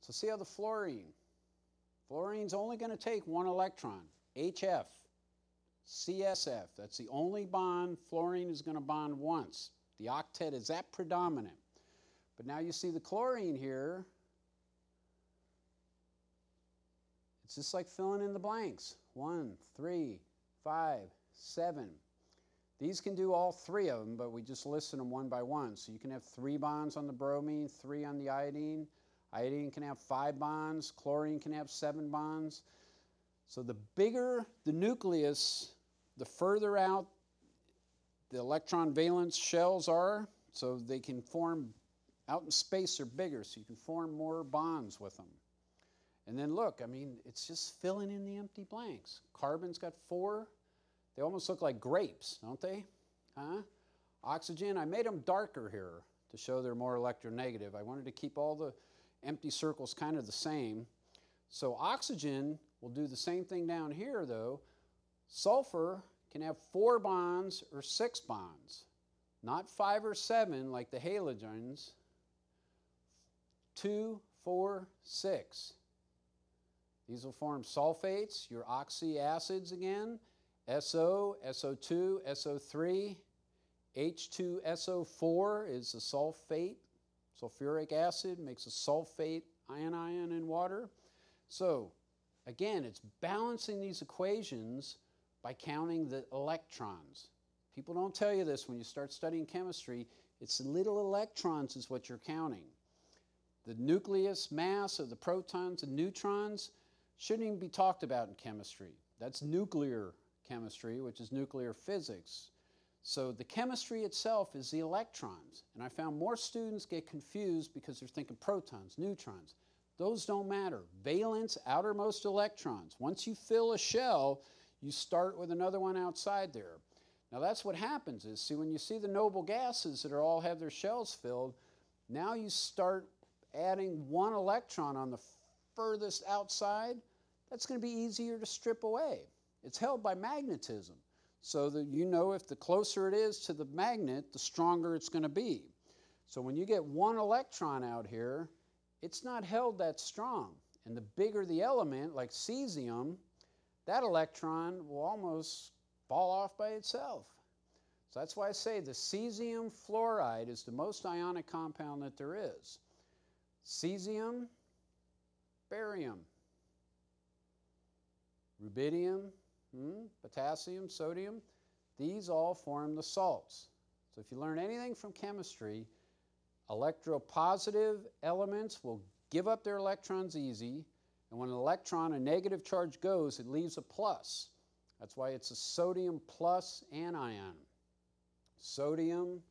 So see how the fluorine's only going to take one electron, HF, CSF. That's the only bond fluorine is going to bond once. The octet is that predominant. But now you see the chlorine here. It's just like filling in the blanks. 1, 3, 5, 7. These can do all three of them, but we just listed them one by one. So you can have 3 bonds on the bromine, 3 on the iodine. Iodine can have 5 bonds. Chlorine can have 7 bonds. So the bigger the nucleus, the further out the electron valence shells are, so they can form out in space, they're bigger, so you can form more bonds with them. And then look, I mean, it's just filling in the empty blanks. Carbon's got 4. They almost look like grapes, don't they? Huh? Oxygen, I made them darker here to show they're more electronegative. I wanted to keep all the empty circles kind of the same. So oxygen will do the same thing down here, though. Sulfur can have 4 bonds or 6 bonds, not 5 or 7 like the halogens. 2, 4, 6. These will form sulfates, your oxy acids again. SO, SO2, SO3. H2SO4 is a sulfate. Sulfuric acid makes a sulfate ion in water. So again, it's balancing these equations by counting the electrons. People don't tell you this when you start studying chemistry. It's little electrons is what you're counting. The nucleus mass of the protons and neutrons shouldn't even be talked about in chemistry. That's nuclear chemistry, which is nuclear physics. So the chemistry itself is the electrons. And I found more students get confused because they're thinking protons, neutrons. Those don't matter. Valence, outermost electrons. Once you fill a shell, you start with another one outside there. Now that's what happens is, see, when you see the noble gases that all have their shells filled, now you start adding 1 electron on the furthest outside. That's going to be easier to strip away. It's held by magnetism. So that you know if the closer it is to the magnet, the stronger it's going to be. So when you get 1 electron out here, it's not held that strong. And the bigger the element, like cesium, that electron will almost fall off by itself. So that's why I say the cesium fluoride is the most ionic compound that there is. Cesium, barium, rubidium, potassium, sodium, these all form the salts. So if you learn anything from chemistry, electropositive elements will give up their electrons easy, and when an electron, a negative charge goes, it leaves a plus. That's why it's a sodium plus anion. Sodium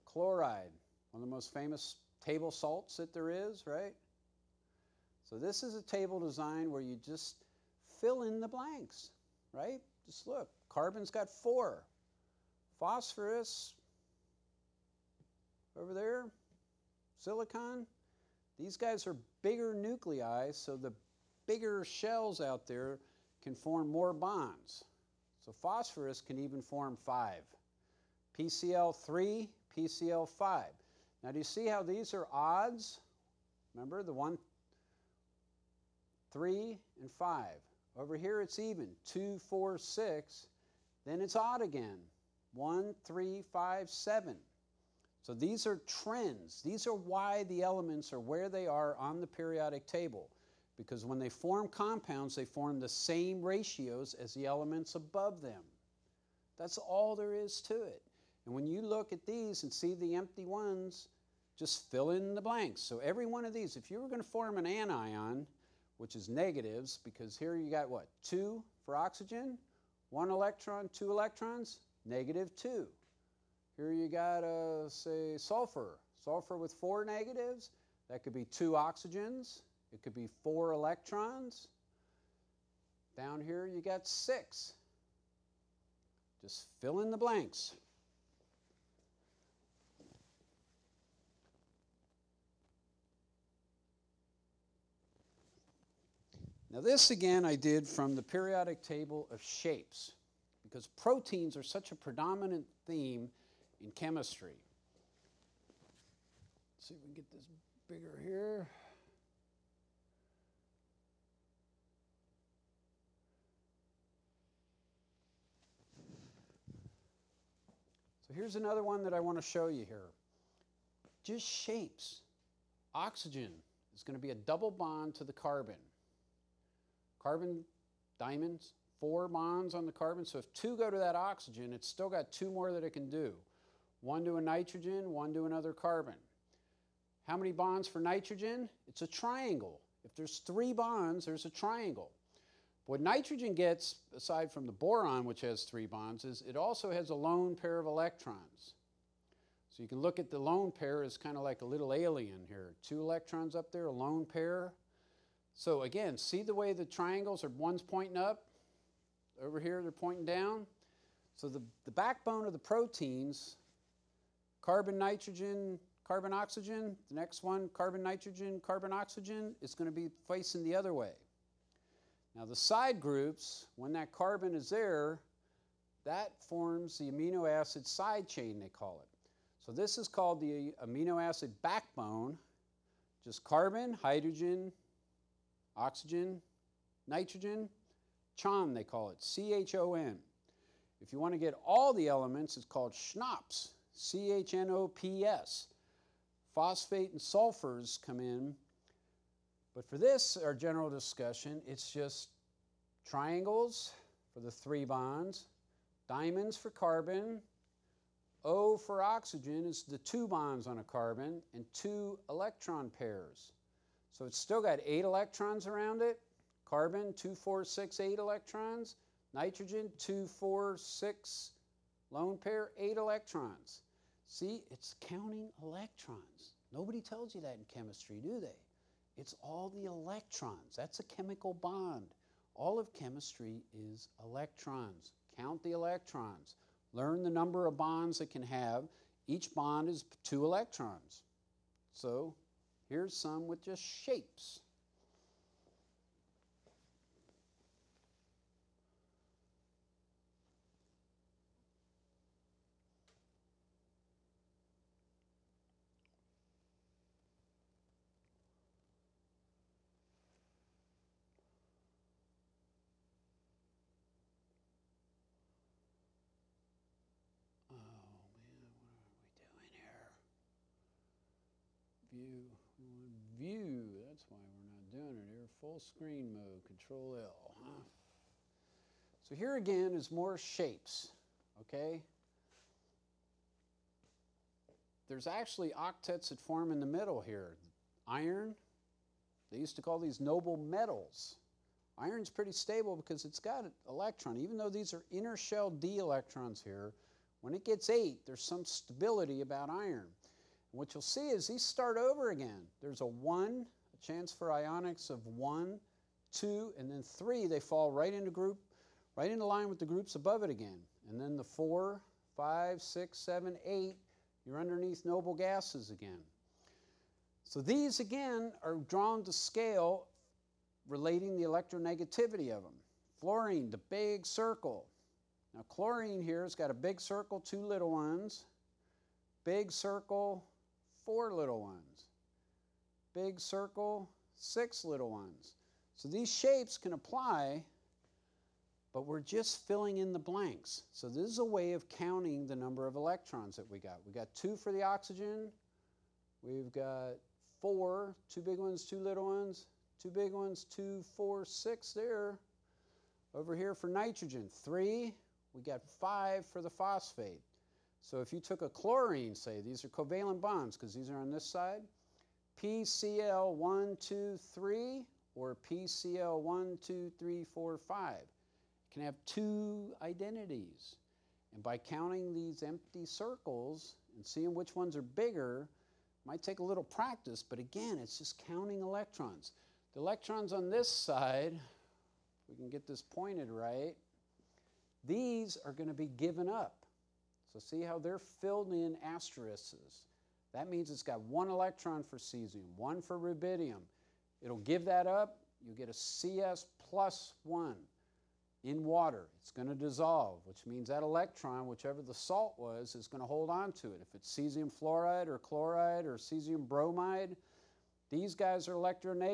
chloride, one of the most famous table salts that there is, right? So this is a table design where you just fill in the blanks, right? Just look, carbon's got 4. Phosphorus, over there, silicon. These guys are bigger nuclei, so the bigger shells out there can form more bonds. So phosphorus can even form 5. PCl3, PCl5. Now do you see how these are odds? Remember the 1, 3, and 5. Over here it's even, 2, 4, 6. Then it's odd again, 1, 3, 5, 7. So these are trends. These are why the elements are where they are on the periodic table. Because when they form compounds, they form the same ratios as the elements above them. That's all there is to it. And when you look at these and see the empty ones, just fill in the blanks. So every one of these, if you were going to form an anion, which is negatives, because here you got what? 2 for oxygen, 1 electron, 2 electrons, -2. Here you got, say, sulfur. Sulfur with 4 negatives. That could be 2 oxygens. It could be 4 electrons. Down here you got 6. Just fill in the blanks. Now this again I did from the periodic table of shapes, because proteins are such a predominant theme in chemistry. Let's see if we can get this bigger here. here's another one that I want to show you here. Just shapes. Oxygen is going to be a double bond to the carbon. Carbon diamonds, 4 bonds on the carbon. So if 2 go to that oxygen, it's still got 2 more that it can do. 1 to a nitrogen, 1 to another carbon. How many bonds for nitrogen? It's a triangle. If there's 3 bonds, there's a triangle. What nitrogen gets, aside from the boron, which has 3 bonds, is it also has a lone pair of electrons. So you can look at the lone pair as kind of like a little alien here. 2 electrons up there, a lone pair. So again, see the way the triangles are, one's pointing up, over here they're pointing down. So the backbone of the proteins, carbon, nitrogen, carbon, oxygen, the next one, carbon, nitrogen, carbon, oxygen, is going to be facing the other way. Now the side groups, when that carbon is there, that forms the amino acid side chain, they call it. So this is called the amino acid backbone, just carbon, hydrogen, oxygen, nitrogen, CHON they call it, C-H-O-N. If you want to get all the elements, it's called CHNOPS, C-H-N-O-P-S. Phosphate and sulfurs come in. But for this, our general discussion, it's just triangles for the 3 bonds, diamonds for carbon, O for oxygen is the 2 bonds on a carbon, and 2 electron pairs. So it's still got 8 electrons around it. Carbon, 2, 4, 6, 8 electrons. Nitrogen, 2, 4, 6, lone pair, 8 electrons. See, it's counting electrons. Nobody tells you that in chemistry, do they? It's all the electrons. That's a chemical bond. All of chemistry is electrons. Count the electrons. Learn the number of bonds it can have. Each bond is 2 electrons. So here's some with just shapes. View, that's why we're not doing it here. Full screen mode, Control L. Huh? So here again is more shapes, okay? There's actually octets that form in the middle here. Iron, they used to call these noble metals. Iron's pretty stable because it's got an electron. Even though these are inner shell d electrons here, when it gets 8, there's some stability about iron. What you'll see is these start over again. There's a 1, a chance for ionics of 1, 2, and then 3, they fall right into line with the groups above it again. And then the 4, 5, 6, 7, 8, you're underneath noble gases again. So these again are drawn to scale relating the electronegativity of them. Fluorine, the big circle. Now chlorine here has got a big circle, 2 little ones. Big circle, 4 little ones. Big circle, 6 little ones. So these shapes can apply, but we're just filling in the blanks. So this is a way of counting the number of electrons that we got. We got 2 for the oxygen. We've got 4, 2 big ones, 2 little ones, 2 big ones, 2, 4, 6 there. Over here for nitrogen, 3. We got 5 for the phosphate. So if you took a chlorine, say, these are covalent bonds because these are on this side, PCl 1, 2, 3, or PCl 1, 2, 3, 4, 5. It can have 2 identities. And by counting these empty circles and seeing which ones are bigger, might take a little practice, but again, it's just counting electrons. The electrons on this side, if we can get this pointed right, these are going to be given up. So see how they're filled in asterisks. That means it's got 1 electron for cesium, 1 for rubidium. It'll give that up. You get a CS plus 1 in water. It's going to dissolve, which means that electron, whichever the salt was, is going to hold on to it. If it's cesium fluoride or chloride or cesium bromide, these guys are electronegative.